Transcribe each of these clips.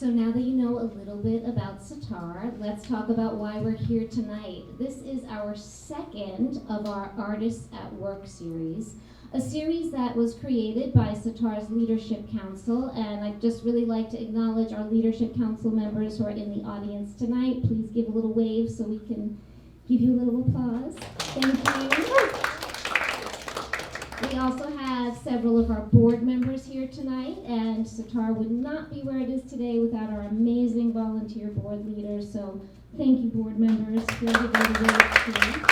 So now that you know a little bit about Sitar, let's talk about why we're here tonight. This is our second of our Artists at Work series, a series that was created by Sitar's Leadership Council, and I'd just really like to acknowledge our Leadership Council members who are in the audience tonight. Please give a little wave so we can give you a little applause. Thank you. We also have several of our board members here tonight, and Sitar would not be where it is today without our amazing volunteer board leaders, so thank you, board members, for everybody here.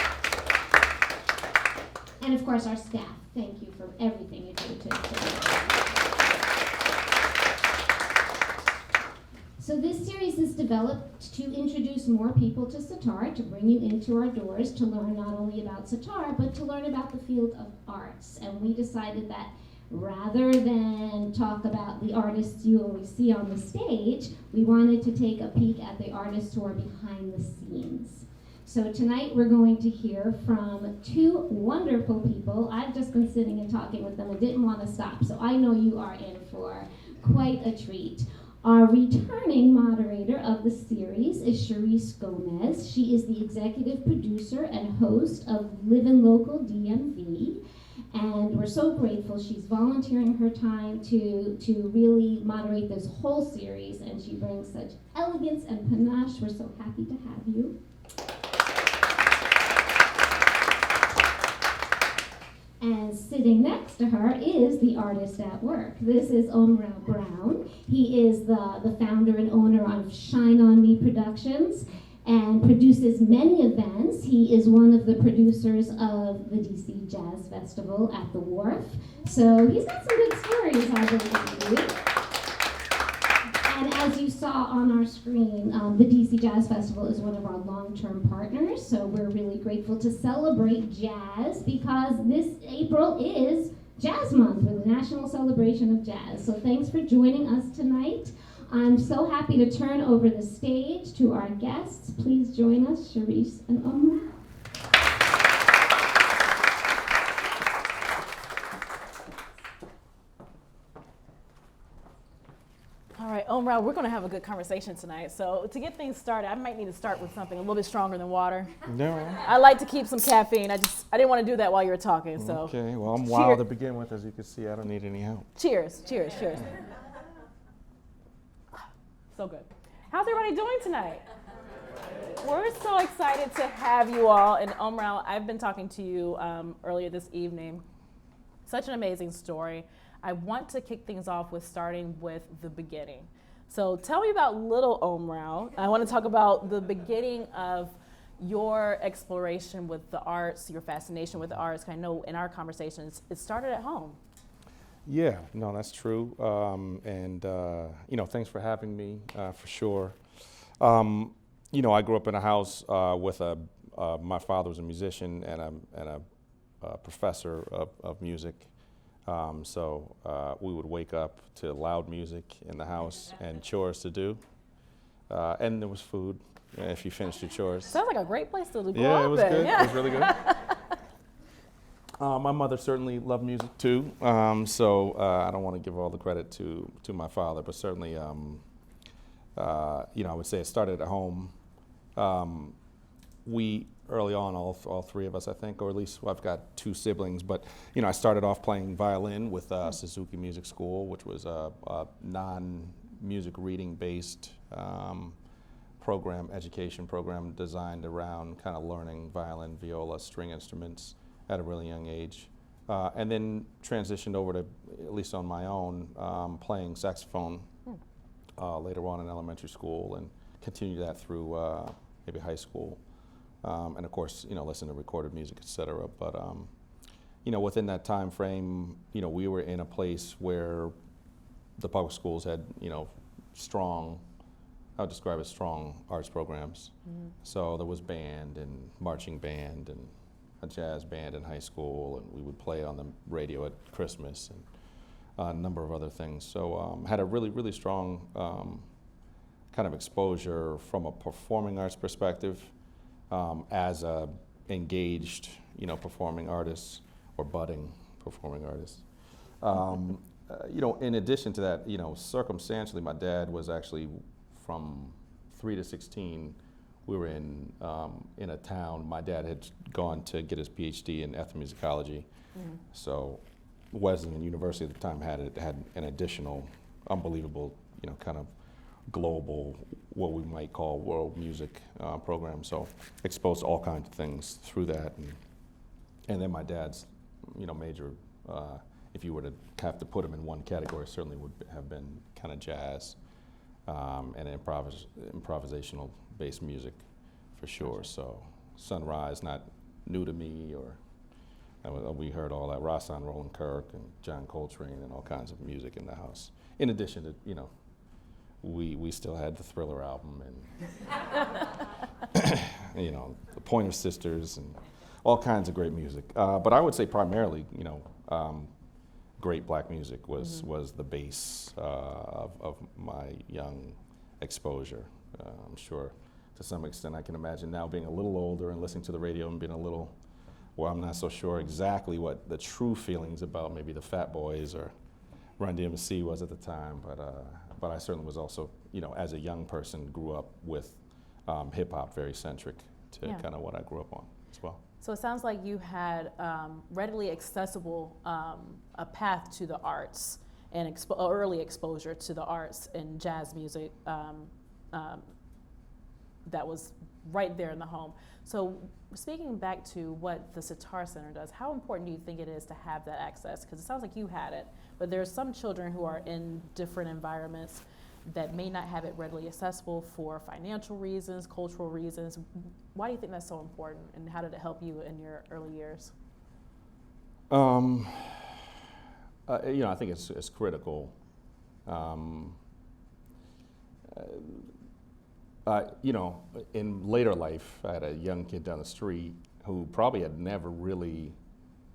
And of course, our staff, thank you for everything you do to So this series is developed to introduce more people to Sitar, to bring you into our doors, to learn not only about Sitar, but to learn about the field of arts. And we decided that rather than talk about the artists you always see on the stage, we wanted to take a peek at the artists who are behind the scenes. So tonight we're going to hear from two wonderful people. I've just been sitting and talking with them and didn't want to stop, so I know you are in for quite a treat. Our returning moderator of the series is Charisse Gomez. She is the executive producer and host of Livin' Local DMV, and we're so grateful she's volunteering her time to really moderate this whole series, and she brings such elegance and panache. We're so happy to have you. And sitting next to her is the artist at work. This is Omrao Brown. He is the founder and owner of Shine On Me Productions and produces many events. He is one of the producers of the DC Jazz Festival at the Wharf. So he's got some good stories, I believe. And as you saw on our screen, the DC Jazz Festival is one of our long-term partners, so we're really grateful to celebrate jazz because this April is Jazz Month, or the National Celebration of Jazz. So thanks for joining us tonight. I'm so happy to turn over the stage to our guests. Please join us, Charisse and Omrao. All right, Omrao, we're going to have a good conversation tonight. So to get things started, I might need to start with something a little bit stronger than water. No. I like to keep some caffeine. I didn't want to do that while you were talking. So Okay, well, I'm wild to begin with. As you can see, I don't need any help. Cheers, cheers, cheers. So good. How's everybody doing tonight? We're so excited to have you all. And Omrao, I've been talking to you earlier this evening. Such an amazing story. I want to kick things off with starting with the beginning. So tell me about little Omrao. I want to talk about the beginning of your exploration with the arts, your fascination with the arts. I know in our conversations, it started at home. Yeah, no, that's true. Thanks for having me, for sure. I grew up in a house with my father was a musician and a professor of music. So we would wake up to loud music in the house and chores to do. And there was food if you finished your chores. Sounds like a great place to grow up in. Yeah, it was good. Yeah. It was really good. My mother certainly loved music too. I don't want to give all the credit to my father, but certainly, I would say it started at home. We early on, all three of us, I think, or at least I've got two siblings, but I started off playing violin with Suzuki Music School, which was a non-music reading based education program designed around kind of learning violin, viola, string instruments at a really young age. And then transitioned over to, at least on my own, playing saxophone later on in elementary school and continued that through maybe high school. And of course, listen to recorded music, et cetera. But, within that time frame, we were in a place where the public schools had, strong, I would describe as strong arts programs. Mm-hmm. So there was band and marching band and a jazz band in high school, and we would play on the radio at Christmas and a number of other things. So had a really, really strong kind of exposure from a performing arts perspective. As a engaged, performing artist or budding performing artist. in addition to that, circumstantially, my dad was actually from 3 to 16. We were in a town. My dad had gone to get his PhD in ethnomusicology. Mm-hmm. So Wesleyan University at the time had an additional, unbelievable, kind of global, what we might call world music program. So exposed to all kinds of things through that, and then my dad's, major. If you were to have to put him in one category, certainly would have been kind of jazz and improvisational-based music, for sure. Gotcha. So Sunrise, not new to me, we heard all that Rassan Roland Kirk and John Coltrane and all kinds of music in the house. In addition to, we still had the Thriller album and, the Pointer Sisters and all kinds of great music. But I would say primarily, great black music was the base of my young exposure. I'm sure to some extent I can imagine now being a little older and listening to the radio and being a little, well, I'm not so sure exactly what the true feelings about maybe the Fat Boys or Run DMC was at the time, but I certainly was also, as a young person, grew up with hip hop very centric to kind of what I grew up on as well. So it sounds like you had readily accessible a path to the arts and early exposure to the arts and jazz music that was right there in the home. So speaking back to what the Sitar Center does, how important do you think it is to have that access? Because it sounds like you had it, but there's some children who are in different environments that may not have it readily accessible for financial reasons, cultural reasons. Why do you think that's so important, and how did it help you in your early years? I think it's critical. In later life, I had a young kid down the street who probably had never really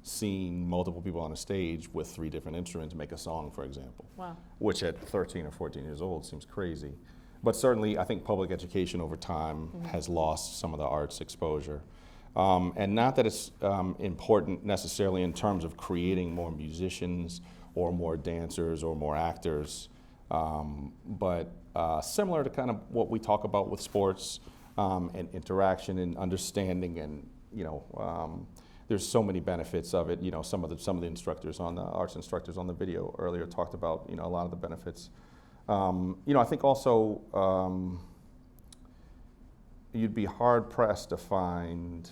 seen multiple people on a stage with 3 different instruments make a song, for example. Wow. Which at 13 or 14 years old seems crazy. But certainly I think public education over time has lost some of the arts exposure. And not that it's important necessarily in terms of creating more musicians or more dancers or more actors, but similar to kind of what we talk about with sports and interaction and understanding and, there's so many benefits of it. Some of the instructors on the arts instructors on the video earlier talked about, a lot of the benefits. I think also you'd be hard pressed to find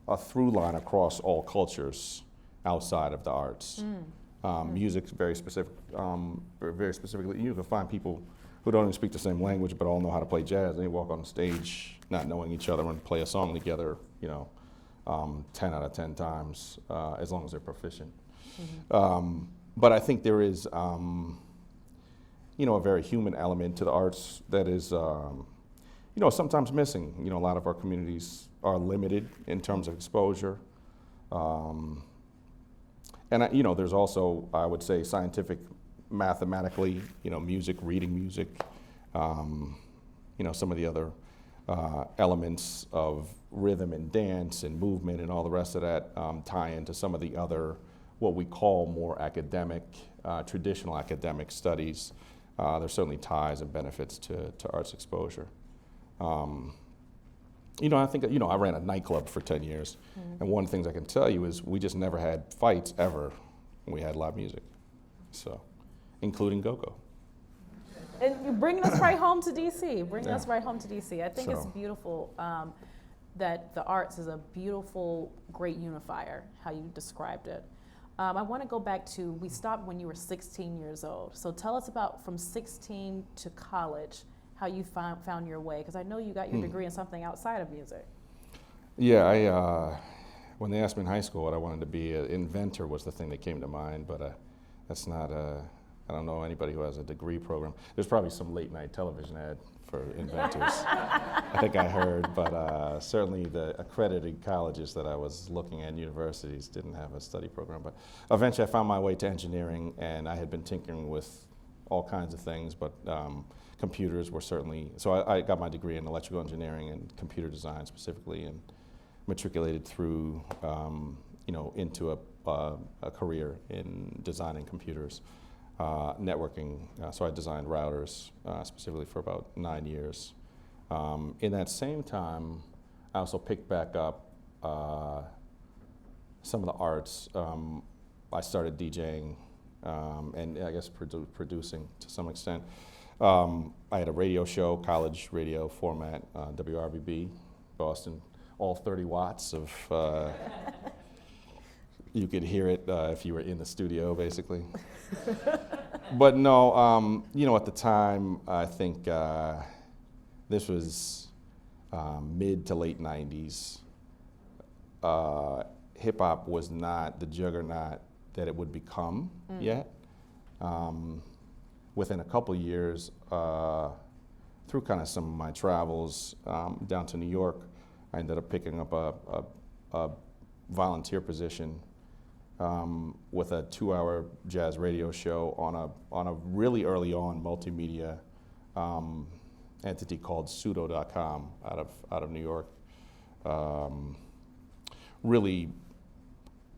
a through line across all cultures outside of the arts. Music's very specific, very specifically. You can find people who don't even speak the same language but all know how to play jazz. They walk on stage not knowing each other and play a song together, 10 out of 10 times, as long as they're proficient. But I think there is, a very human element to the arts that is, sometimes missing. A lot of our communities are limited in terms of exposure. And, there's also, I would say, scientific, mathematically, music, reading music, some of the other elements of rhythm and dance and movement and all the rest of that tie into some of the other, what we call more academic, traditional academic studies. There's certainly ties and benefits to arts exposure. I think, I ran a nightclub for 10 years, and one of the things I can tell you is we just never had fights ever when we had live music, so, including go-go. And you're bringing us right home to DC, us right home to DC. I think it's beautiful that the arts is a beautiful, great unifier, how you described it. I want to go back to, we stopped when you were 16 years old. So tell us about from 16 to college, how you found your way, because I know you got your degree in something outside of music. Yeah, when they asked me in high school what I wanted to be, an inventor was the thing that came to mind, but that's not, I don't know anybody who has a degree program. There's probably some late night television ad for inventors, I think I heard, but certainly the accredited colleges that I was looking at, universities, didn't have a study program. But eventually I found my way to engineering, and I had been tinkering with all kinds of things, but computers were certainly, so I got my degree in electrical engineering and computer design specifically, and matriculated through, into a a career in designing computers, networking. So I designed routers specifically for about 9 years. In that same time, I also picked back up some of the arts. I started DJing and I guess producing to some extent. I had a radio show, college radio format, WRBB, Boston, all 30 watts of, you could hear it if you were in the studio, basically. But no, you know, at the time, I think this was mid to late 90s. Hip hop was not the juggernaut that it would become yet. Within a couple of years, through kind of some of my travels down to New York, I ended up picking up a volunteer position with a 2-hour jazz radio show on a really early on multimedia entity called Pseudo.com out of New York. Really,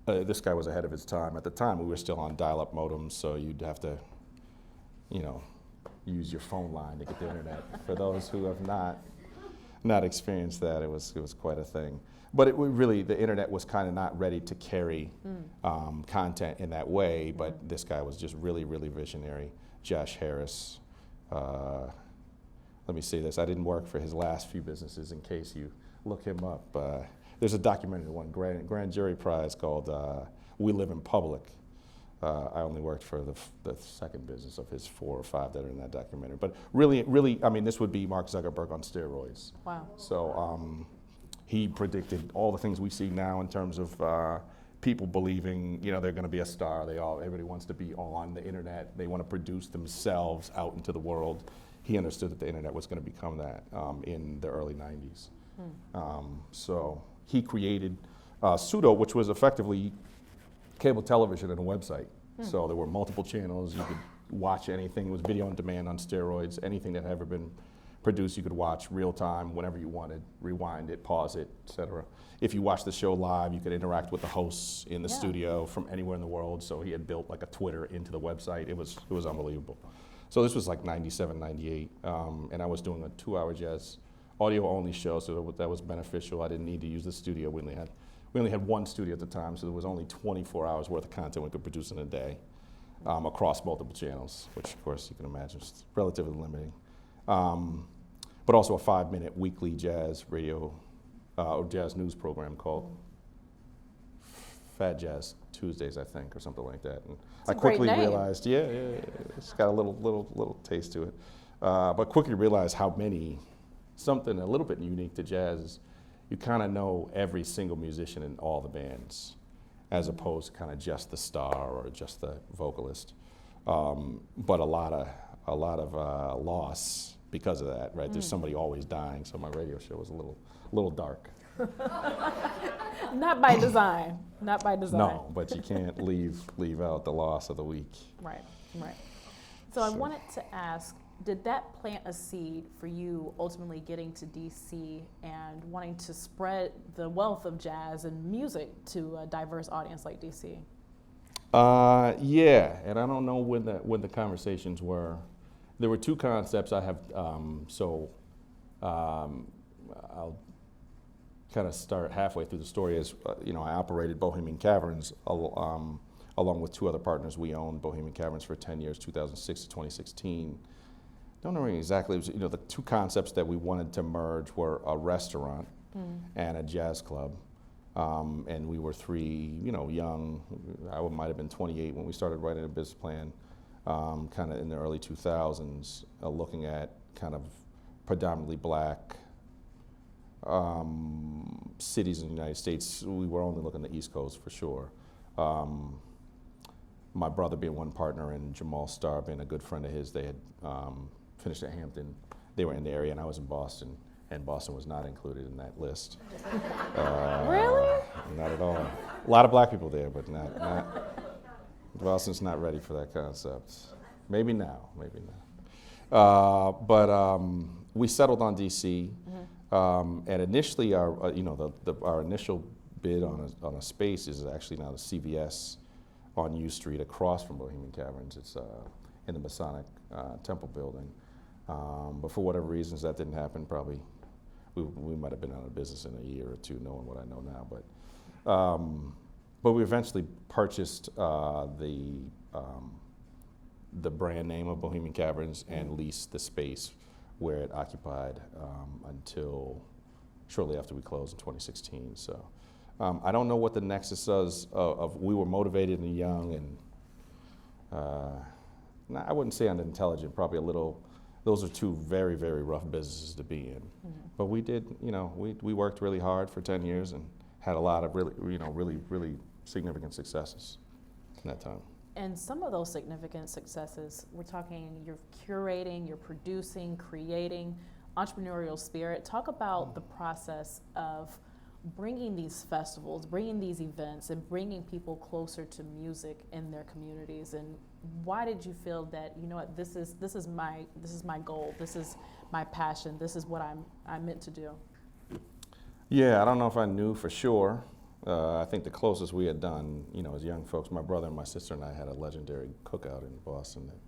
this guy was ahead of his time. At the time, we were still on dial-up modems, so you'd have to, you know, use your phone line to get the internet. For those who have not experienced that, it was quite a thing. But it really, the internet was kind of not ready to carry content in that way. But this guy was just really, really visionary. Josh Harris. Let me say this: I didn't work for his last few businesses. In case you look him up, there's a documentary, one grand jury prize called "We Live in Public." I only worked for the second business of his 4 or 5 that are in that documentary. But really, really, I mean, this would be Mark Zuckerberg on steroids. Wow. So he predicted all the things we see now in terms of people believing, you know, they're going to be a star. Everybody wants to be on the internet. They want to produce themselves out into the world. He understood that the internet was going to become that in the early 90s. So he created Pseudo, which was effectively cable television and a website. So there were multiple channels. You could watch anything. It was video on demand on steroids. Anything that had ever been produced, you could watch real time whenever you wanted, rewind it, pause it, etc. If you watched the show live, you could interact with the hosts in the studio from anywhere in the world. So he had built like a Twitter into the website. It was unbelievable. So this was like 97, 98, and I was doing a 2-hour jazz audio only show, so that was beneficial. I didn't need to use the studio. We only had one studio at the time, so there was only 24 hours worth of content we could produce in a day across multiple channels, which of course you can imagine is relatively limiting. But also a 5-minute weekly jazz radio or jazz news program called Fat Jazz Tuesdays, I think, or something like that. And I quickly realized, it's got a little taste to it. But quickly realized how something a little bit unique to jazz is you kind of know every single musician in all the bands, as opposed to kind of just the star or just the vocalist. But a lot of loss because of that, right? There's somebody always dying, so my radio show was a little dark. Not by design. Not by design. No, but you can't leave out the loss of the week. Right. So I wanted to ask, did that plant a seed for you ultimately getting to DC and wanting to spread the wealth of jazz and music to a diverse audience like DC? Yeah, and I don't know when the conversations were. There were 2 concepts I have. I'll kind of start halfway through the story. As you know, I operated Bohemian Caverns along with 2 other partners. We owned Bohemian Caverns for 10 years, 2006 to 2016. Don't know exactly. It was, the 2 concepts that we wanted to merge were a restaurant and a jazz club. And we were 3, young. I might have been 28 when we started writing a business plan, kind of in the early 2000s, looking at kind of predominantly black cities in the United States. We were only looking at the East Coast for sure. My brother being one partner and Jamal Starr being a good friend of his, they had finished at Hampton. They were in the area, and I was in Boston, and Boston was not included in that list. Really? Not at all. A lot of black people there, but not. Boston's not ready for that concept. Maybe now. But we settled on DC, and initially our initial bid on a space is actually now the CVS on U Street across from Bohemian Caverns. It's in the Masonic Temple building. But for whatever reasons, that didn't happen. Probably we might have been out of business in a year or two, knowing what I know now. But we eventually purchased the brand name of Bohemian Caverns and leased the space where it occupied until shortly after we closed in 2016. So I don't know what the nexus is of we were motivated and young and I wouldn't say unintelligent, probably a little. Those are two very, very rough businesses to be in. Mm-hmm. But we did, we worked really hard for 10 years and had a lot of really significant successes in that time. And some of those significant successes, we're talking you're curating, you're producing, creating, entrepreneurial spirit. Talk about the process of bringing these festivals, bringing these events, and bringing people closer to music in their communities. And why did you feel that, you know what, this is my goal, this is my passion, this is what I'm meant to do? Yeah, I don't know if I knew for sure. I think the closest we had done, as young folks, my brother and my sister and I had a legendary cookout in Boston that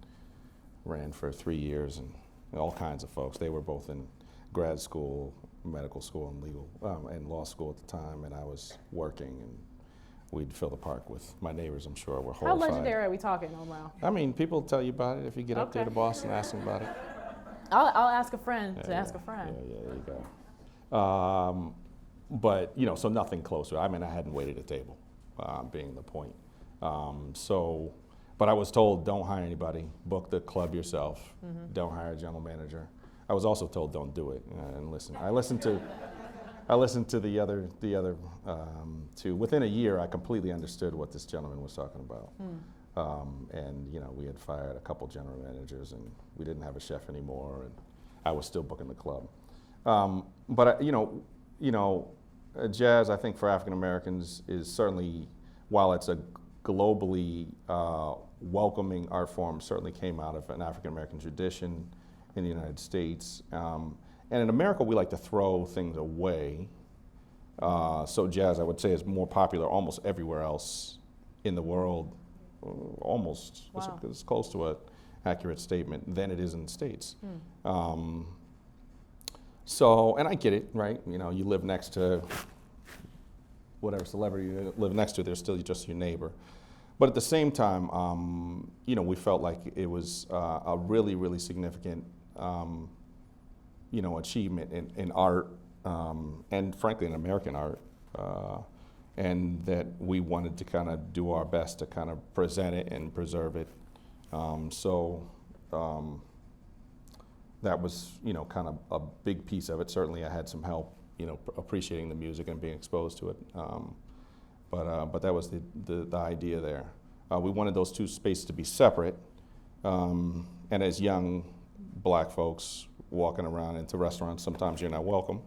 ran for 3 years, and all kinds of folks. They were both in grad school, medical school, and legal and law school at the time, and I was working, and we'd fill the park with my neighbors. I'm sure were horrified. How legendary are we talking, Omrao? I mean, people tell you about it if you get up there to Boston and ask them about it. I'll ask a friend to ask a friend. Yeah, there you go. But, so nothing closer. I mean, I hadn't waited a table, being the point. But I was told, don't hire anybody, book the club yourself, don't hire a general manager. I was also told, don't do it, and listen. I listened to the other two. Within a year, I completely understood what this gentleman was talking about. And, we had fired a couple general managers, and we didn't have a chef anymore, and I was still booking the club. But, jazz, I think, for African Americans is certainly, while it's a globally welcoming art form, certainly came out of an African American tradition in the United States. And in America, we like to throw things away. So jazz, I would say, is more popular almost everywhere else in the world, almost. Wow. It's close to an accurate statement than it is in the States. So, and I get it, right? You live next to whatever celebrity you live next to, they're still just your neighbor. But at the same time, we felt like it was a really, really significant, achievement in art, and frankly in American art, and that we wanted to kind of do our best to kind of present it and preserve it. That was, kind of a big piece of it. Certainly I had some help, appreciating the music and being exposed to it. But that was the idea there. We wanted those two spaces to be separate. And as young black folks walking around into restaurants, sometimes you're not welcome.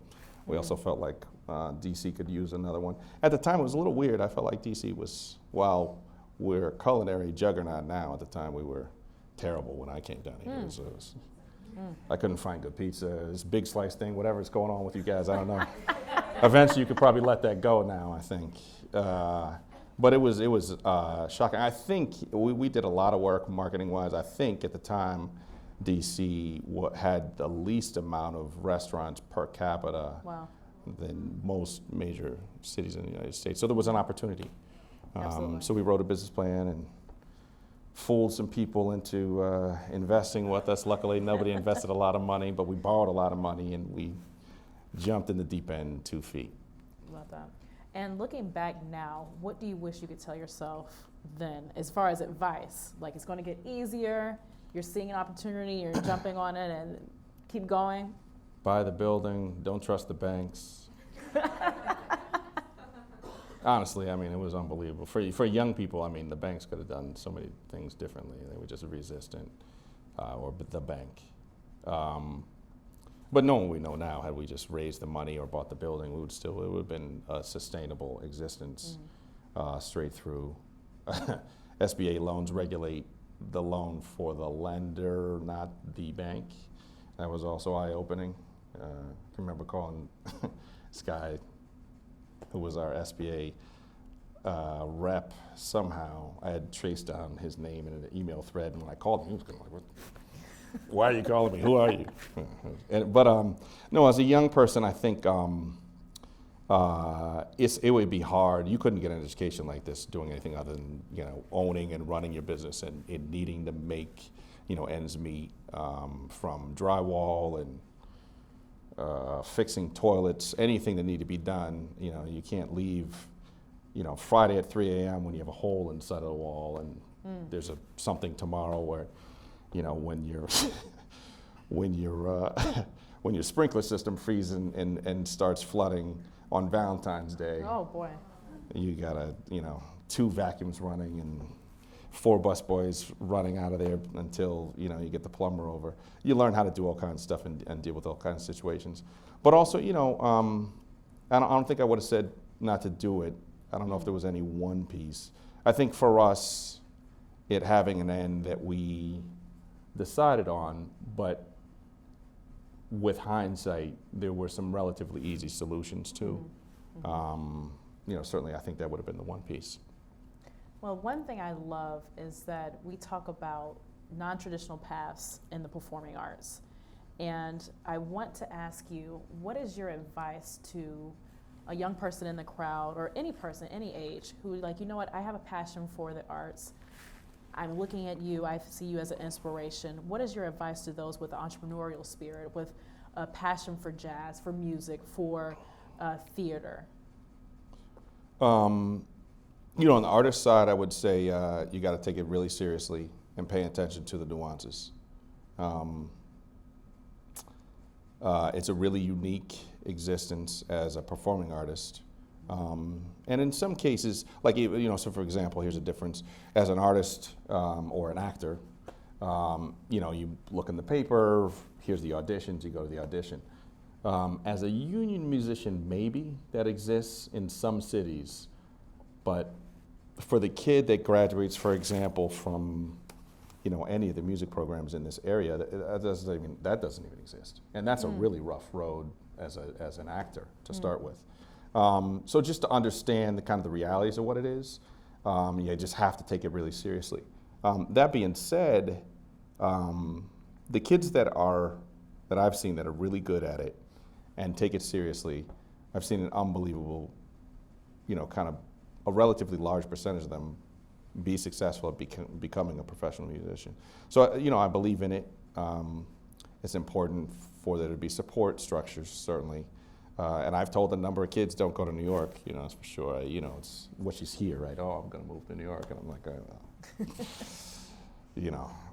We also felt like DC could use another one. At the time, it was a little weird. I felt like DC was, while we're a culinary juggernaut now, at the time we were terrible when I came down here. I couldn't find good pizza, this big slice thing, whatever's going on with you guys, I don't know. Eventually you could probably let that go now, I think. But it was shocking. I think we did a lot of work marketing-wise. I think at the time, DC had the least amount of restaurants per capita than most major cities in the United States. So there was an opportunity. So we wrote a business plan and fooled some people into investing with us. Luckily, nobody invested a lot of money, but we borrowed a lot of money and we jumped in the deep end 2 feet. Love that. And looking back now, what do you wish you could tell yourself then, as far as advice? Like, it's going to get easier, you're seeing an opportunity, you're jumping on it, and keep going? Buy the building, don't trust the banks. Honestly, I mean, it was unbelievable. For young people, I mean, the banks could have done so many things differently. They were just resistant, or the bank. But knowing we know now, had we just raised the money or bought the building, it would have been a sustainable existence straight through. SBA loans regulate the loan for the lender, not the bank. That was also eye-opening. I can remember calling this guy who was our SBA rep, somehow I had traced down his name in an email thread, and when I called him, he was going like, why are you calling me? Who are you? But no, as a young person, I think it would be hard. You couldn't get an education like this doing anything other than owning and running your business and needing to make ends meet, from drywall and fixing toilets, anything that need to be done. You can't leave Friday at 3 a.m. when you have a hole inside of the wall, and there's something tomorrow where when your sprinkler system freezes and starts flooding on Valentine's Day. Oh boy. You got 2 vacuums running and 4 busboys running out of there until you get the plumber over. You learn how to do all kinds of stuff and deal with all kinds of situations. But also, I don't think I would have said not to do it. I don't know if there was any one piece. I think for us, it having an end that we decided on, but with hindsight, there were some relatively easy solutions too. Certainly I think that would have been the one piece. Well, one thing I love is that we talk about non-traditional paths in the performing arts. And I want to ask you, what is your advice to a young person in the crowd, or any person, any age, who like, I have a passion for the arts. I'm looking at you, I see you as an inspiration. What is your advice to those with an entrepreneurial spirit, with a passion for jazz, for music, for theater? On the artist side, I would say you got to take it really seriously and pay attention to the nuances. It's a really unique existence as a performing artist. And in some cases, so for example, here's a difference. As an artist or an actor, you look in the paper, here's the auditions, you go to the audition. As a union musician, maybe that exists in some cities, but for the kid that graduates, for example, from any of the music programs in this area, that doesn't even exist. And that's a really rough road as an actor to start with. So just to understand the realities of what it is, you just have to take it really seriously. That being said, the kids that I've seen that are really good at it and take it seriously, I've seen an unbelievable, a relatively large percentage of them be successful at becoming a professional musician. So, I believe in it. It's important for there to be support structures, certainly. And I've told a number of kids, don't go to New York, that's for sure. It's what she's here, right? Oh, I'm going to move to New York. And I'm like,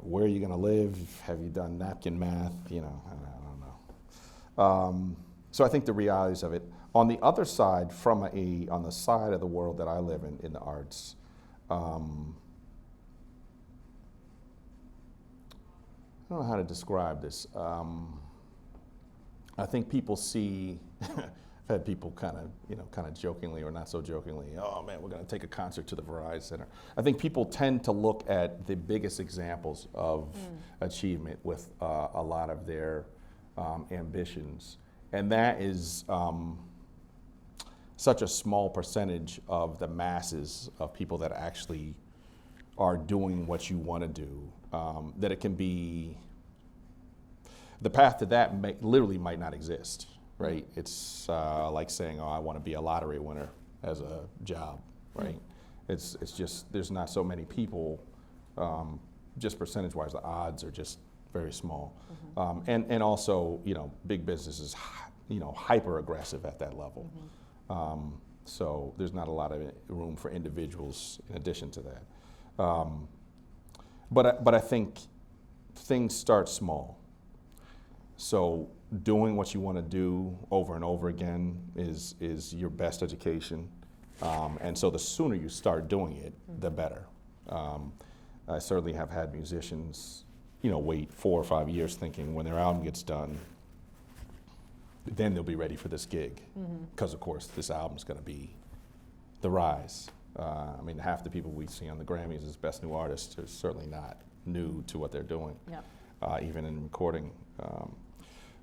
where are you going to live? Have you done napkin math? I don't know. So I think the realities of it. On the other side, on the side of the world that I live in the arts, I don't know how to describe this. I think people see, I've had people kind of jokingly or not so jokingly, oh man, we're going to take a concert to the Verizon Center. I think people tend to look at the biggest examples of achievement with a lot of their ambitions. And that is such a small percentage of the masses of people that actually are doing what you want to do, that it can be, the path to that literally might not exist, right? It's like saying, oh, I want to be a lottery winner as a job, right? It's just, there's not so many people, just percentage-wise, the odds are just very small. And also, big business is, hyper aggressive at that level. So there's not a lot of room for individuals in addition to that. But I think things start small. So doing what you want to do over and over again is your best education. And so the sooner you start doing it, the better. I certainly have had musicians, wait 4 or 5 years thinking when their album gets done, then they'll be ready for this gig. Because of course this album's going to be the rise. Half the people we see on the Grammys as Best New Artists are certainly not new to what they're doing, even in recording.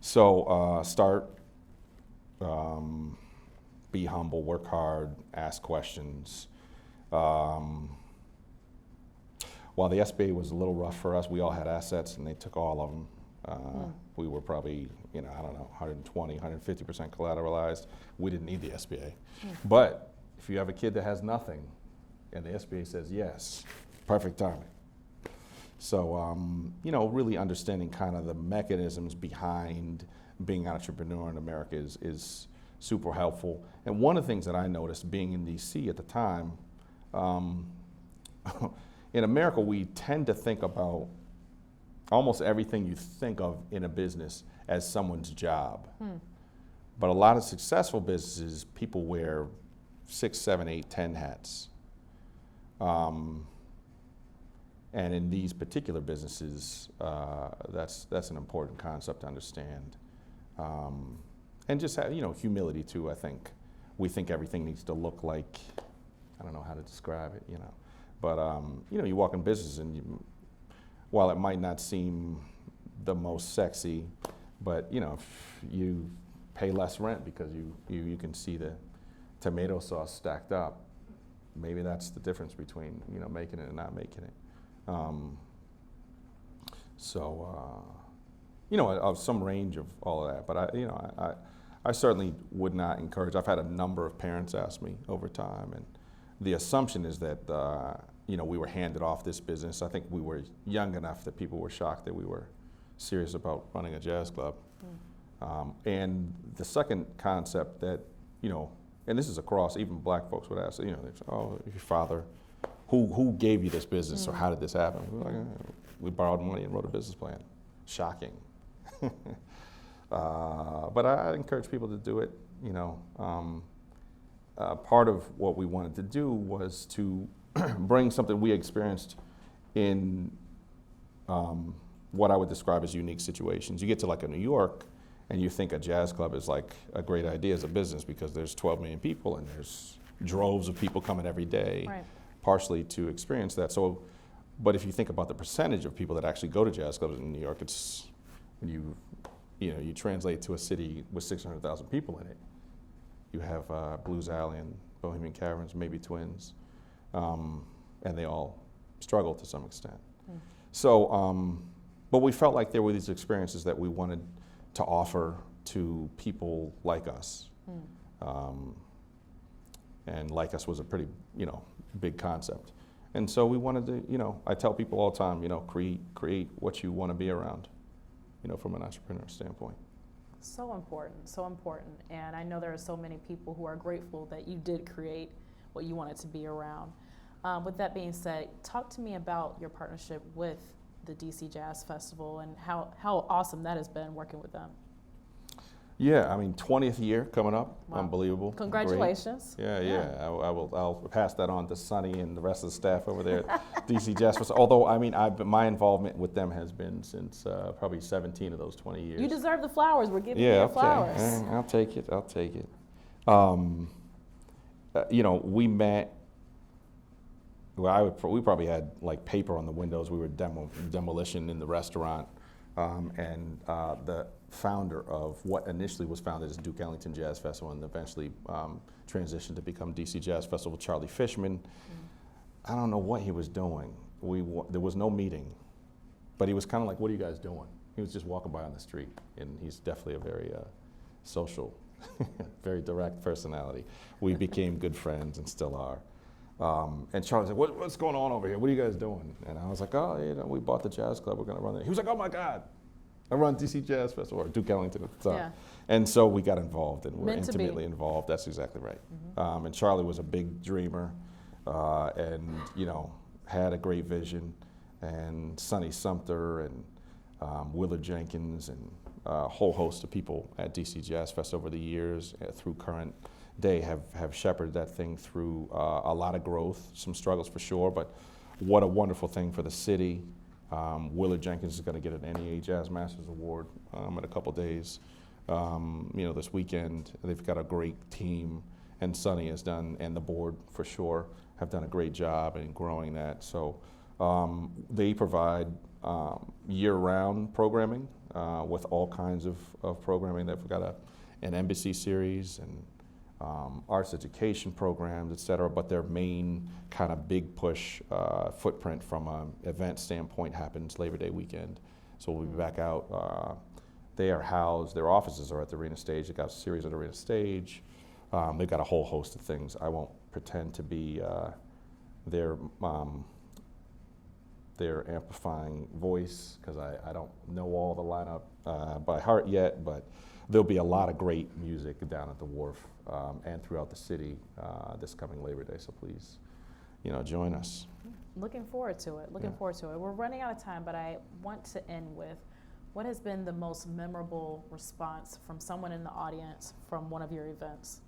So start be humble, work hard, ask questions. While the SBA was a little rough for us, we all had assets and they took all of them. We were probably, I don't know, 120, 150% collateralized. We didn't need the SBA. But if you have a kid that has nothing and the SBA says yes, perfect timing. So, really understanding kind of the mechanisms behind being an entrepreneur in America is super helpful. And one of the things that I noticed being in DC at the time, in America, we tend to think about almost everything you think of in a business as someone's job. But a lot of successful businesses, people wear 6, 7, 8, 10 hats. And in these particular businesses, that's an important concept to understand. And just have, humility too, I think. We think everything needs to look like, I don't know how to describe it, But, you walk in business and while it might not seem the most sexy, but, if you pay less rent because you can see the tomato sauce stacked up, maybe that's the difference between, making it and not making it. Of some range of all of that, but I certainly would not encourage. I've had a number of parents ask me over time, and the assumption is that, we were handed off this business. I think we were young enough that people were shocked that we were serious about running a jazz club. And the second concept that, and this is across, even black folks would ask, they say, oh, your father, who gave you this business, or how did this happen? We were like, we borrowed money and wrote a business plan. Shocking. But I encourage people to do it. Part of what we wanted to do was to bring something we experienced in what I would describe as unique situations. You get to like a New York, and you think a jazz club is like a great idea as a business because there's 12 million people and there's droves of people coming every day. Right. Partially to experience that. So, but if you think about the percentage of people that actually go to jazz clubs in New York, it's when you translate to a city with 600,000 people in it. You have Blues Alley and Bohemian Caverns, maybe Twins, and they all struggle to some extent. So, but we felt like there were these experiences that we wanted to offer to people like us. And like us was a pretty, big concept. And so we wanted to, I tell people all the time, create what you want to be around, from an entrepreneur standpoint. So important, so important. And I know there are so many people who are grateful that you did create what you wanted to be around. With that being said, talk to me about your partnership with the DC Jazz Festival and how awesome that has been working with them. Yeah, 20th year coming up. Wow. Unbelievable. Congratulations. Great. Yeah. I'll pass that on to Sonny and the rest of the staff over there at DC Jazz Festival. Although, my involvement with them has been since probably 17 of those 20 years. You deserve the flowers. We're giving you flowers. I'll take it. We met. Well, we probably had like paper on the windows. We were demolition in the restaurant, and the founder of what initially was founded as Duke Ellington Jazz Festival and eventually transitioned to become DC Jazz Festival, Charlie Fishman. I don't know what he was doing. There was no meeting, but he was kind of like, "What are you guys doing?" He was just walking by on the street, and he's definitely a very social, very direct personality. We became good friends and still are. And Charlie said, what's going on over here? What are you guys doing? And I was like, we bought the jazz club. We're going to run it. He was like, oh my God, I run DC Jazz Festival, or Duke Ellington at the time. Yeah. And so we got involved, and we're intimately involved. That's exactly right. And Charlie was a big dreamer, and had a great vision. And Sonny Sumter and Willard Jenkins and a whole host of people at DC Jazz Fest over the years through current day have shepherded that thing through a lot of growth, some struggles for sure, but what a wonderful thing for the city. Willard Jenkins is going to get an NEA Jazz Masters Award in a couple days. This weekend. They've got a great team, and Sonny has done, and the board for sure, have done a great job in growing that. So they provide year-round programming with all kinds of programming. They've got an embassy series and arts education programs, et cetera, but their main kind of big push footprint from an event standpoint happens Labor Day weekend. So we'll be back out. They are housed, their offices are at the Arena Stage. They've got a series at the Arena Stage. They've got a whole host of things. I won't pretend to be their amplifying voice, because I don't know all the lineup by heart yet, but there'll be a lot of great music down at the Wharf and throughout the city this coming Labor Day, so please, join us. Looking forward to it, forward to it. We're running out of time, but I want to end with, what has been the most memorable response from someone in the audience from one of your events?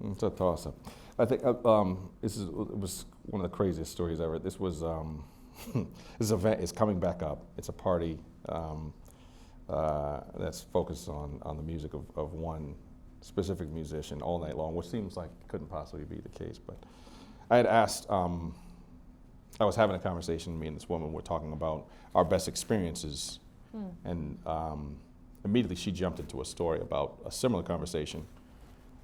It's a toss-up. I think it was one of the craziest stories ever. This was this event is coming back up. It's a party that's focused on the music of one specific musician all night long, which seems like couldn't possibly be the case. But I had asked. I was having a conversation. Me and this woman were talking about our best experiences, and immediately she jumped into a story about a similar conversation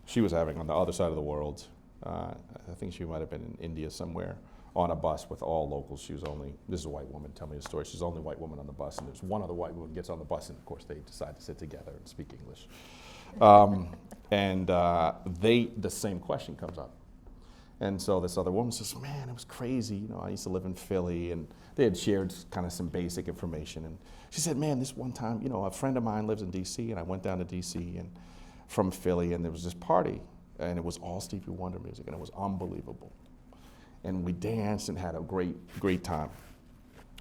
she was having on the other side of the world. I think she might have been in India somewhere, on a bus with all locals. This is a white woman, tell me a story. She's the only white woman on the bus, and there's one other white woman gets on the bus, and of course they decide to sit together and speak English. The same question comes up. And so this other woman says, man, it was crazy. I used to live in Philly, and they had shared kind of some basic information. And she said, man, this one time, a friend of mine lives in DC, and I went down to DC and from Philly, and there was this party, and it was all Stevie Wonder music, and it was unbelievable. And we danced and had a great, great time.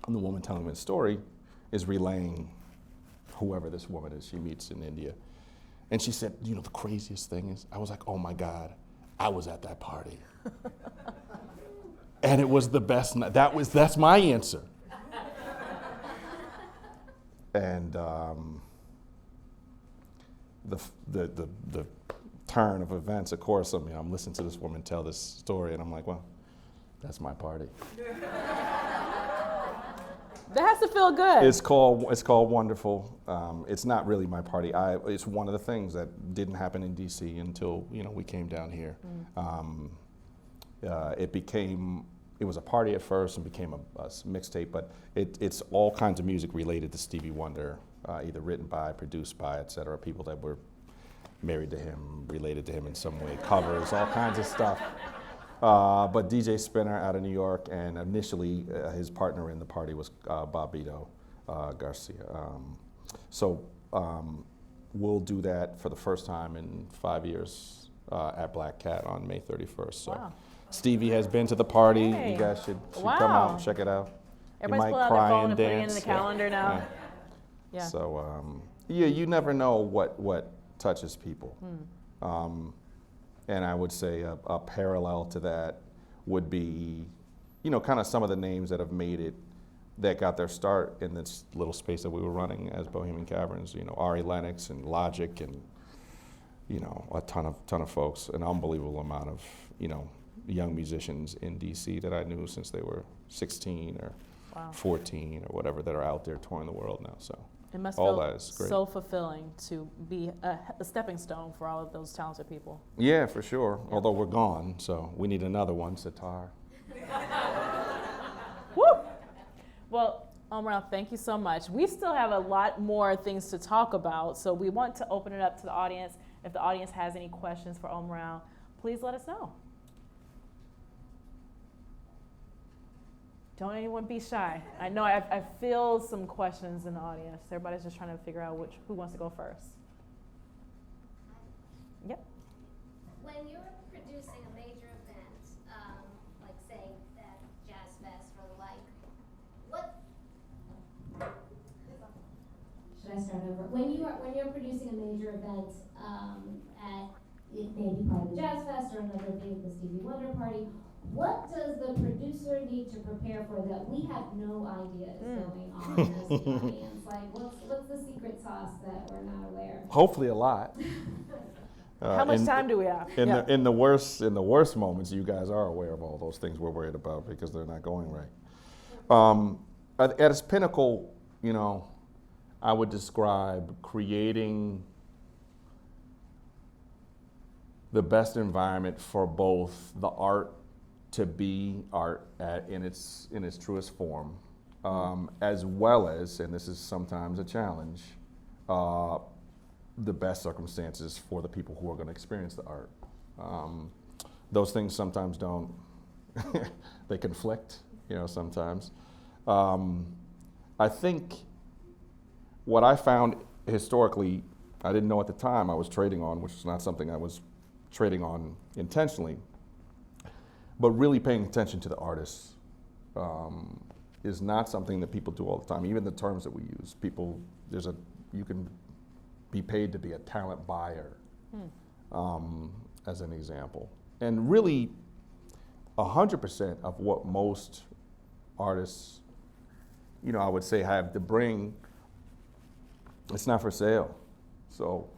And the woman telling me the story is relaying whoever this woman is she meets in India. And she said, the craziest thing is, I was like, oh my God, I was at that party. And it was the best night. That's my answer. And the turn of events, of course, I'm listening to this woman tell this story, and I'm like, well, that's my party. That has to feel good. It's called Wonderful. It's not really my party. It's one of the things that didn't happen in DC until we came down here. It was a party at first and became a mixtape, but it's all kinds of music related to Stevie Wonder, either written by, produced by, et cetera, people that were married to him, related to him in some way, covers, all kinds of stuff. But DJ Spinner out of New York, and initially his partner in the party was Bobito Garcia. We'll do that for the first time in 5 years at Black Cat on May 31st. So wow. Stevie has been to the party. Hey. You guys should Wow. come out and check it out. Everybody's pulling out their phone and putting it in the calendar now. Yeah. So you never know what touches people. And I would say a parallel to that would be, kind of some of the names that have made it, that got their start in this little space that we were running as Bohemian Caverns. Ari Lennox and Logic, and a ton of folks, an unbelievable amount of young musicians in DC that I knew since they were 16 or Wow. 14 or whatever, that are out there touring the world now. So It must all feel that is great. so fulfilling to be a stepping stone for all of those talented people. Yeah, for sure. Although we're gone, so we need another one, Sitar. Woo! Well, Omrao, thank you so much. We still have a lot more things to talk about, so we want to open it up to the audience. If the audience has any questions for Omrao, please let us know. Don't anyone be shy. I know I feel some questions in the audience. Everybody's just trying to figure out who wants to go first. Yep. When you're producing a major event, like say that Jazz Fest or the like, what? Should I start over? When you're producing a major event, it may be part of the Jazz Fest or another thing, the Stevie Wonder party. What does the producer need to prepare for that we have no idea is going on as the audience? Like, what's the secret sauce that we're not aware of? Hopefully a lot. How much time do we have? In the worst moments, you guys are aware of all those things we're worried about because they're not going right. At its pinnacle, I would describe creating the best environment for both the art to be art in its truest form, as well as, and this is sometimes a challenge, the best circumstances for the people who are going to experience the art. Those things sometimes don't, they conflict, sometimes. I think what I found historically, I didn't know at the time I was trading on, which is not something I was trading on intentionally, but really paying attention to the artists is not something that people do all the time. Even the terms that we use, you can be paid to be a talent buyer, as an example. And really, 100% of what most artists, I would say have to bring, it's not for sale. So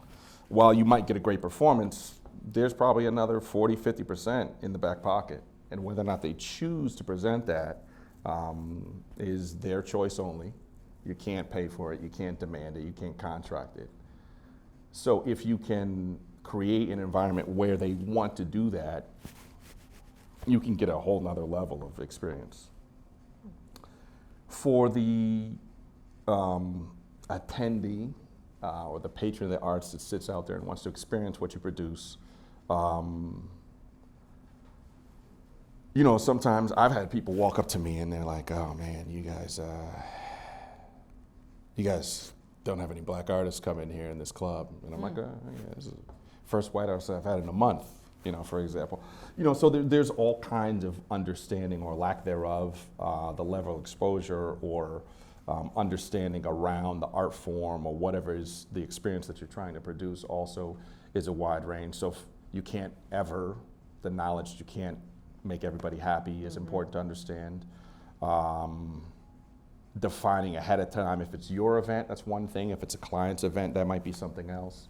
while you might get a great performance, there's probably another 40, 50% in the back pocket. And whether or not they choose to present that is their choice only. You can't pay for it, you can't demand it, you can't contract it. So if you can create an environment where they want to do that, you can get a whole nother level of experience. For the attendee or the patron of the arts that sits out there and wants to experience what you produce, sometimes I've had people walk up to me and they're like, "Oh man, you guys don't have any black artists come in here in this club." And I'm like, "Yeah, this is the first white artist I've had in a month," for example. So there's all kinds of understanding or lack thereof, the level of exposure or understanding around the art form or whatever is the experience that you're trying to produce also is a wide range. So the knowledge you can't make everybody happy is important to understand. Defining ahead of time, if it's your event, that's one thing. If it's a client's event, that might be something else.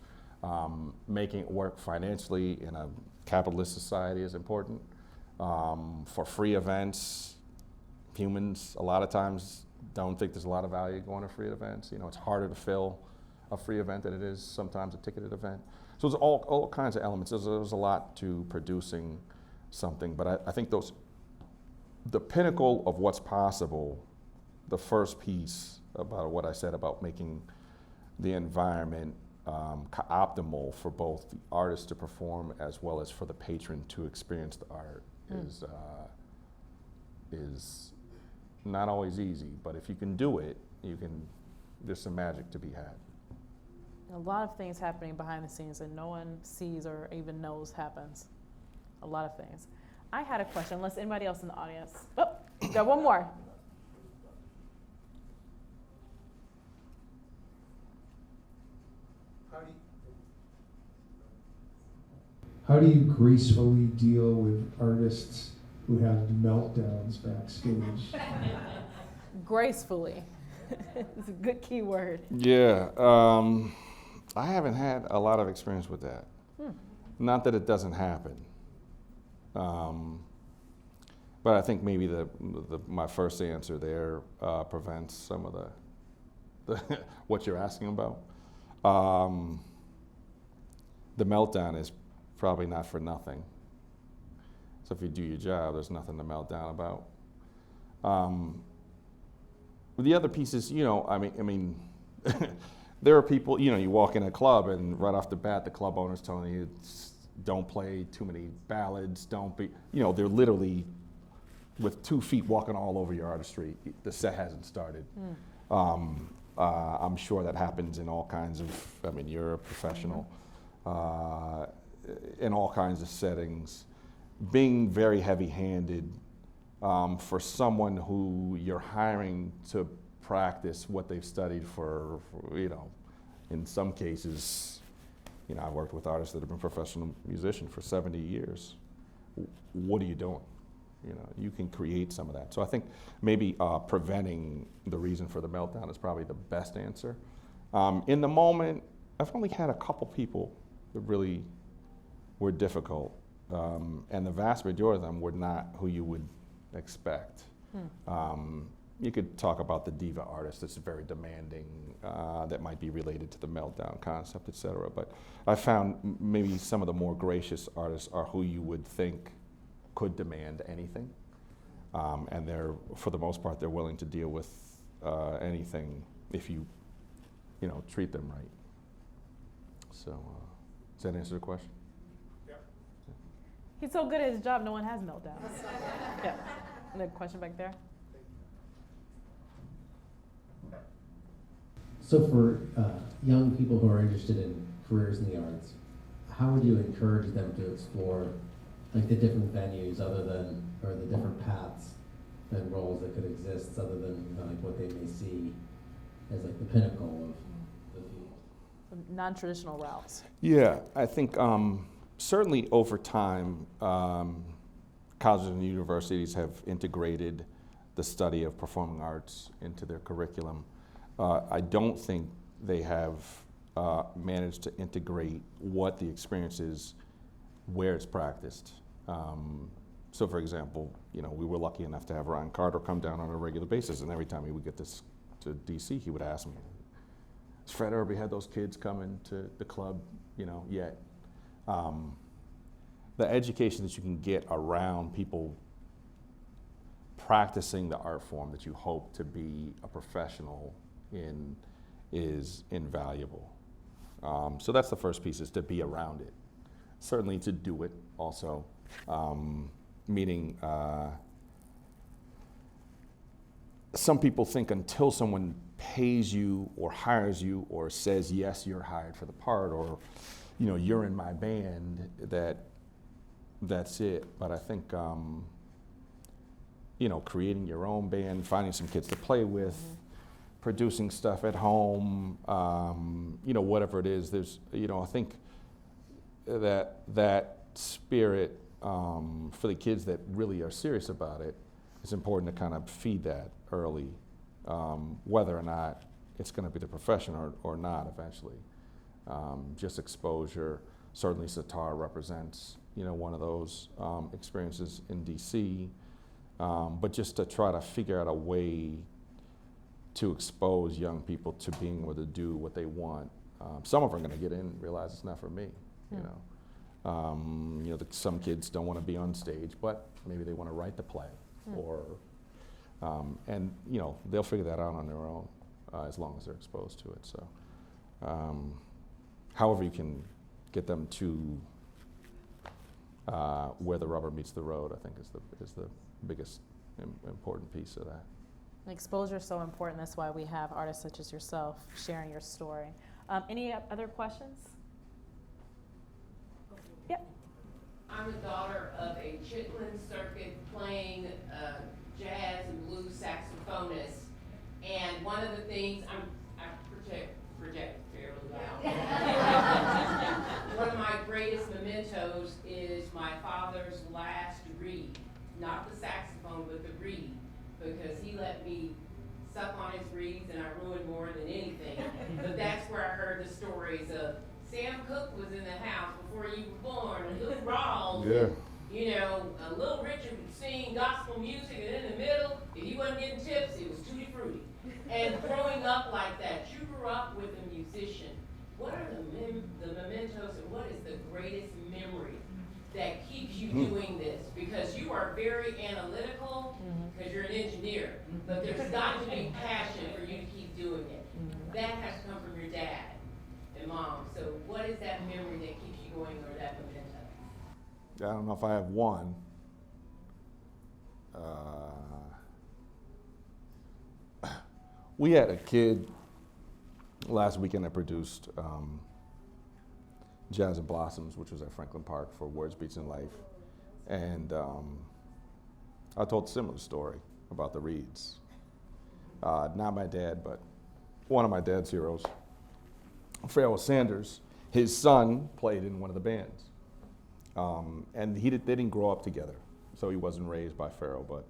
Making it work financially in a capitalist society is important. For free events, humans a lot of times don't think there's a lot of value going to free events. It's harder to fill a free event than it is sometimes a ticketed event. So there's all kinds of elements. There's a lot to producing something, but I think the pinnacle of what's possible, the first piece about what I said about making the environment optimal for both the artist to perform as well as for the patron to experience the art is not always easy, but if you can do it, there's some magic to be had. A lot of things happening behind the scenes that no one sees or even knows happens. A lot of things. I had a question, unless anybody else in the audience. Oh, got one more. How do you gracefully deal with artists who have meltdowns backstage? Gracefully. It's a good key word. Yeah, I haven't had a lot of experience with that. Not that it doesn't happen. But I think maybe my first answer there prevents some of the what you're asking about. The meltdown is probably not for nothing. So if you do your job, there's nothing to melt down about. The other piece is, I mean, there are people, you walk in a club and right off the bat, the club owner's telling you, don't play too many ballads, don't be, they're literally with 2 feet walking all over your artistry. The set hasn't started. I'm sure that happens in all kinds of, you're a professional, in all kinds of settings. Being very heavy-handed for someone who you're hiring to practice what they've studied for in some cases, I've worked with artists that have been professional musicians for 70 years. What are you doing? You can create some of that. So I think maybe preventing the reason for the meltdown is probably the best answer. In the moment, I've only had a couple people that really were difficult, and the vast majority of them were not who you would expect. you could talk about the diva artist that's very demanding, that might be related to the meltdown concept, et cetera. But I found maybe some of the more gracious artists are who you would think could demand anything. And they're, for the most part, they're willing to deal with anything if you treat them right. So, does that answer the question? He's so good at his job, no one has meltdowns. Yeah. And a question back there? So for young people who are interested in careers in the arts, how would you encourage them to explore like the different venues or the different paths and roles that could exist other than like what they may see as like the pinnacle of the field? Non-traditional routes. Yeah, I think certainly over time, colleges and universities have integrated the study of performing arts into their curriculum. I don't think they have managed to integrate what the experience is where it's practiced. So for example, we were lucky enough to have Ryan Carter come down on a regular basis, and every time he would get this to DC, he would ask me, has Fred Irby had those kids coming to the club, yet? The education that you can get around people practicing the art form that you hope to be a professional in is invaluable. So that's the first piece, is to be around it. Certainly to do it also, meaning some people think until someone pays you or hires you or says, yes, you're hired for the part, or you're in my band, that's it. But I think creating your own band, finding some kids to play with, producing stuff at home, whatever it is, there's, I think that spirit for the kids that really are serious about it, it's important to kind of feed that early, whether or not it's going to be the profession or not eventually. Just exposure. Certainly Sitar represents, one of those experiences in DC, but just to try to figure out a way to expose young people to being able to do what they want. Some of them are going to get in and realize it's not for me, some kids don't want to be on stage, but maybe they want to write the play, or, and they'll figure that out on their own as long as they're exposed to it. So, however you can get them to where the rubber meets the road, I think is the biggest important piece of that. Exposure is so important. That's why we have artists such as yourself sharing your story. Any other questions? Yep. I'm the daughter of a Chitlin circuit playing jazz and blues saxophonist, and one of the things I project fairly well. One of my greatest mementos is my father's last reed, not the saxophone, but the reed, because he let me suck on his reeds and I ruined more than anything. But that's where I heard the stories of Sam Cooke was in the house before you were born, and Lou Rawls, and Little Richard would sing gospel music, and in the middle, if he wasn't getting tips, it was Tutti Frutti. And growing up like that, you grew up with a musician. What are the mementos, and what is the greatest memory that keeps you doing this? Because you are very analytical, because you're an engineer, but there's got to be passion for you to keep doing it. That has to come from your dad and mom. So what is that memory that keeps you going, or that memento? I don't know if I have one. We had a kid last weekend that produced Jazz and Blossoms, which was at Franklin Park for Words, Beats, and Life. And I told a similar story about the Reeds. Not my dad, but one of my dad's heroes, Pharoah Sanders. His son played in one of the bands. And they didn't grow up together, so he wasn't raised by Pharoah, but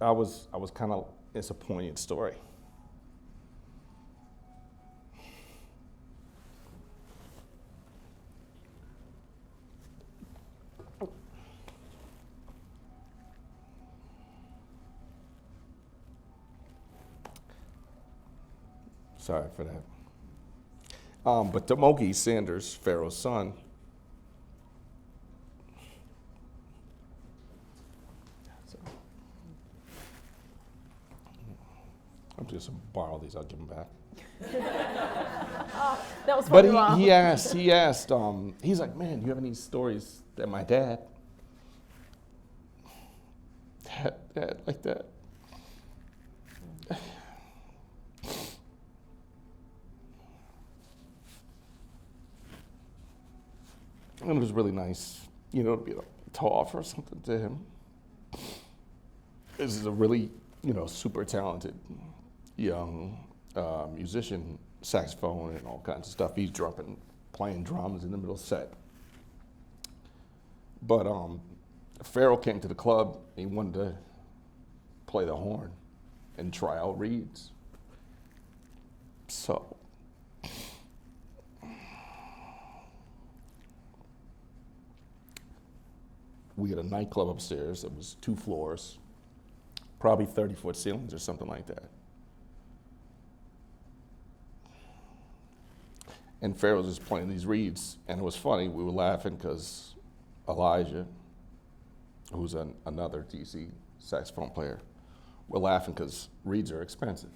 I was kind of, it's a poignant story. Sorry for that. But Tomoki Sanders, Pharaoh's son, I'm just gonna borrow these. I'll give them back. That was But funny, Mom. he asked, he's like, man, do you have any stories that my dad had like that? And it was really nice, to be able to offer something to him. This is a really, super talented young musician, saxophone and all kinds of stuff. He's playing drums in the middle set. But Pharaoh came to the club. He wanted to play the horn and try out reeds. So we had a nightclub upstairs that was 2 floors, probably 30-foot ceilings or something like that. And Pharaoh was just playing these reeds, and it was funny. We were laughing because Elijah, who's another DC saxophone player, we're laughing because reeds are expensive.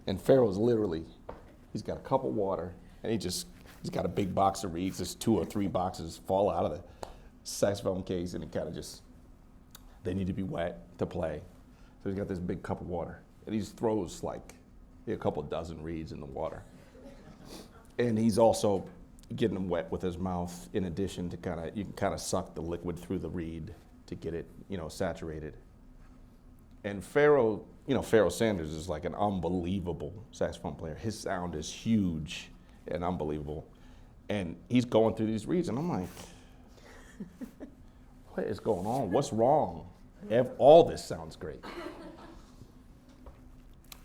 And Pharaoh's literally, he's got a cup of water, and he's got a big box of reeds. There's 2 or 3 boxes fall out of the saxophone case, and it kind of they need to be wet to play. So he's got this big cup of water, and he just throws like a couple dozen reeds in the water. And he's also getting them wet with his mouth, in addition to you can kind of suck the liquid through the reed to get it, saturated. And Pharaoh Sanders is like an unbelievable saxophone player. His sound is huge and unbelievable. And he's going through these reeds, and I'm like, what is going on? What's wrong? All this sounds great.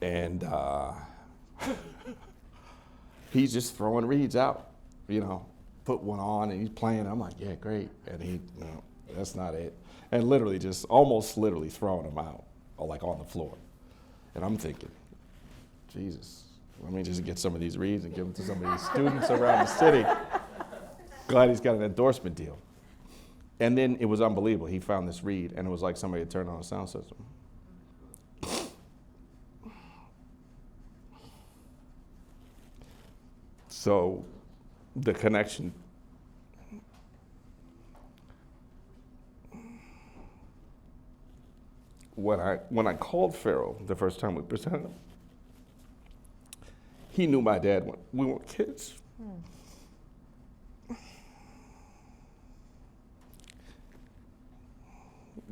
And he's just throwing reeds out, put one on, and he's playing. I'm like, yeah, great. And he, that's not it. And almost literally throwing them out, like on the floor. And I'm thinking, Jesus, let me just get some of these reeds and give them to some of these students around the city. Glad he's got an endorsement deal. And then it was unbelievable. He found this reed, and it was like somebody had turned on a sound system. So the connection, when I called Pharaoh the first time we presented him, he knew my dad when we were kids.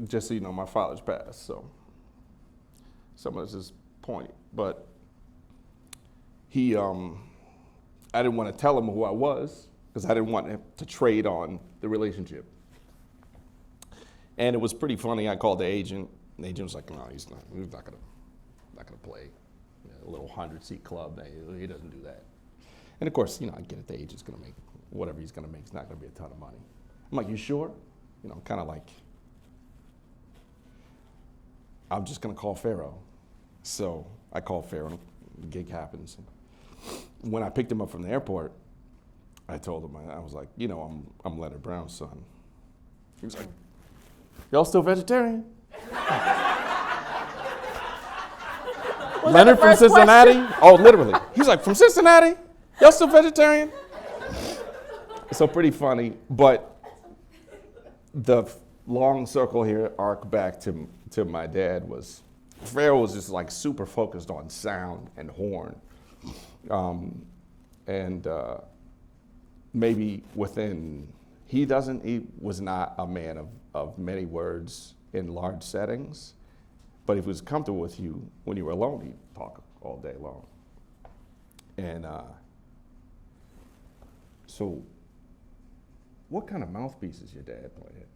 Just so you know, my father's passed, so some of this is point. But he, I didn't want to tell him who I was because I didn't want him to trade on the relationship. And it was pretty funny. I called the agent. And the agent was like, "No, he's not gonna play a little 100-seat club. He doesn't do that." And of course, I get it. The agent's gonna make whatever he's gonna make. It's not gonna be a ton of money. I'm like, "You sure?" Kind of like, I'm just gonna call Pharaoh. So I called Pharaoh, and the gig happens. And when I picked him up from the airport, I told him, I was like, I'm Leonard Brown's son. He was like, "Y'all still vegetarian?" Leonard from Cincinnati? Question? Oh, literally. He's like, "From Cincinnati? Y'all still vegetarian?" So pretty funny, but the long circle here, arc back to my dad, was Pharaoh was just like super focused on sound and horn. Maybe he was not a man of many words in large settings, but if he was comfortable with you when you were alone, he'd talk all day long. And so what kind of mouthpieces your dad played?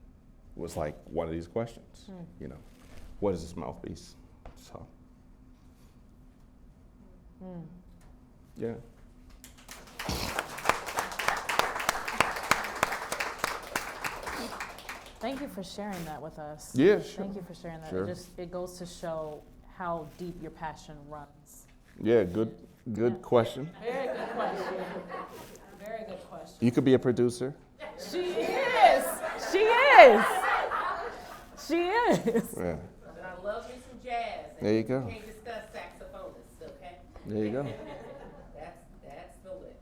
Was like one of these questions, what is this mouthpiece? So, yeah. Thank you for sharing that with us. Yeah, sure. Thank you for sharing that. Sure. It goes to show how deep your passion runs. Yeah, good question. Very good question. Very good question. You could be a producer. She is. She is. She is. Yeah. But I love me some jazz. And There you go. Can't discuss saxophonists, okay? There you go. That's the lick.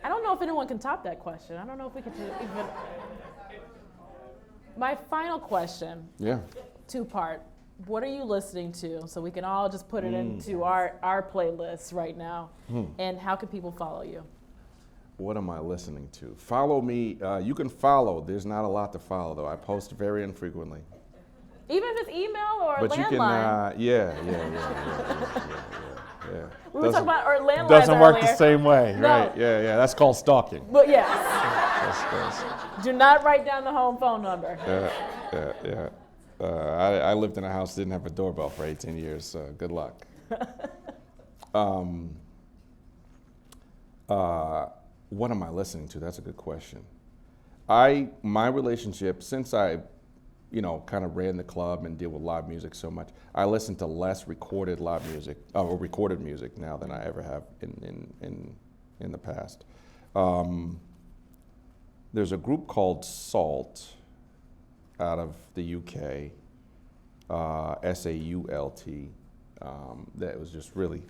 I don't know if anyone can top that question. I don't know if we could even. My final question, Yeah. two-part. What are you listening to? So we can all just put it into our playlist right now. And how can people follow you? What am I listening to? Follow me. You can follow. There's not a lot to follow, though. I post very infrequently. Even if it's email or But landline. you can, yeah. We were talking about our landlines Doesn't work earlier. the same way, No. right? Yeah. That's called stalking. But yes, That's- do not write down the home phone number. yeah. I lived in a house that didn't have a doorbell for 18 years, so good luck. What am I listening to? That's a good question. My relationship, since I, kind of ran the club and deal with live music so much, I listen to less recorded live music, or recorded music now than I ever have in the past. There's a group called Salt out of the UK, SAULT, that was just really,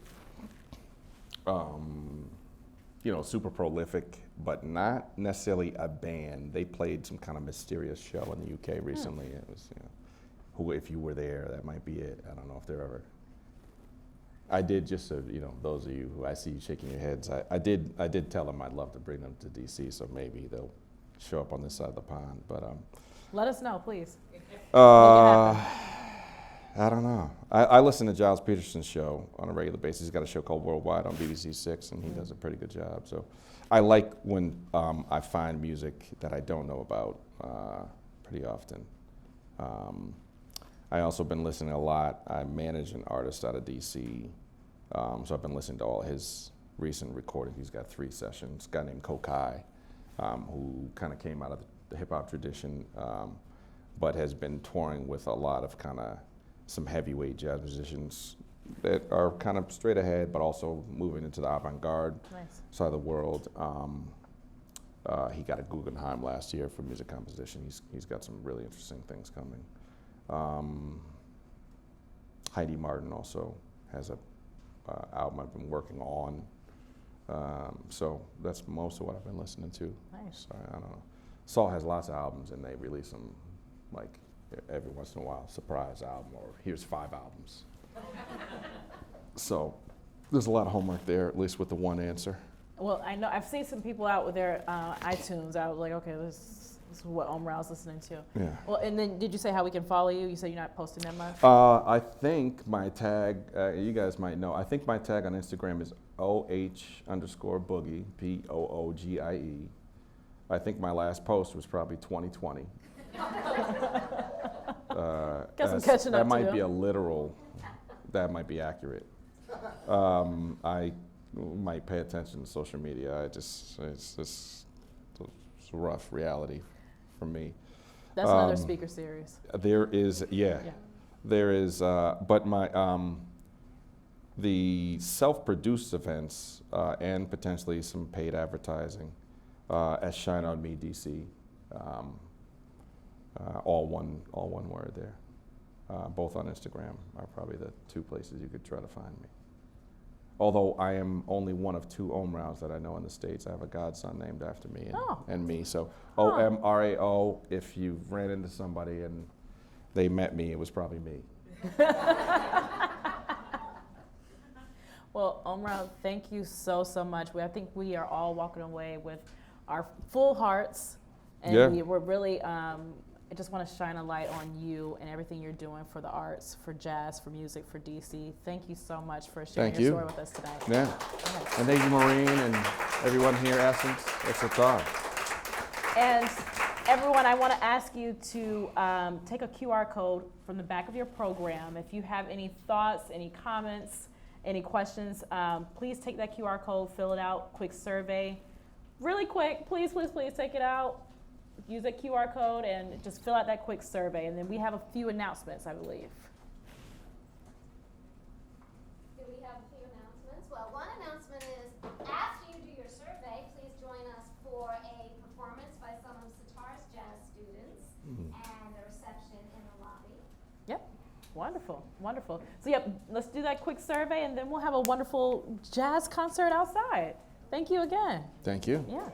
super prolific, but not necessarily a band. They played some kind of mysterious show in the UK recently. It was, who, if you were there, that might be it. I don't know if they're ever. I did, just so those of you who I see you shaking your heads, I did tell them I'd love to bring them to DC, so maybe they'll show up on this side of the pond. But Let us know, please. I don't know. I listen to Giles Peterson's show on a regular basis. He's got a show called Worldwide on BBC Six, and he does a pretty good job. So I like when I find music that I don't know about pretty often. I also been listening a lot. I manage an artist out of DC, so I've been listening to all his recent recordings. He's got 3 sessions. A guy named Kokai, who kind of came out of the hip hop tradition, but has been touring with a lot of kind of some heavyweight jazz musicians that are kind of straight ahead, but also moving into the avant-garde side of the world. He got a Guggenheim last year for music composition. He's got some really interesting things coming. Heidi Martin also has a album I've been working on. So that's most of what I've been listening to. Nice. So I don't know. Saul has lots of albums, and they release them like every once in a while, surprise album, or here's 5 albums. So there's a lot of homework there, at least with the one answer. Well, I know I've seen some people out with their iTunes. I was like, okay, this is what Omrao's listening to. Yeah. Well, and then did you say how we can follow you? You said you're not posting that much? I think my tag, you guys might know, I think my tag on Instagram is OH_Boogie, POOGIE. I think my last post was probably 2020. Got some catching up that to might do. be a literal, that might be accurate. I might pay attention to social media. It's a rough reality for me. That's another speaker series. There is, there is, but my, the self-produced events and potentially some paid advertising at Shine On Me DC, all one word there. Both on Instagram are probably the 2 places you could try to find me. Although I am only one of 2 Omraos that I know in the States. I have a godson named after me and me. So Omrao, if you ran into somebody and they met me, it was probably me. Well, Omrao, thank you so much. I think we are all walking away with our full hearts. And we're really, I just want to shine a light on you and everything you're doing for the arts, for jazz, for music, for DC. Thank you so much for sharing your story with us today. Yeah. And thank you, Maureen, and everyone here at Essence. It's a thought. And everyone, I want to ask you to take a QR code from the back of your program. If you have any thoughts, any comments, any questions, please take that QR code, fill it out, quick survey. Really quick, please take it out. Use that QR code and just fill out that quick survey. And then we have a few announcements, I believe. Do we have a few announcements? Wonderful, wonderful. So yep, let's do that quick survey and then we'll have a wonderful jazz concert outside. Thank you again. Thank you. Yeah.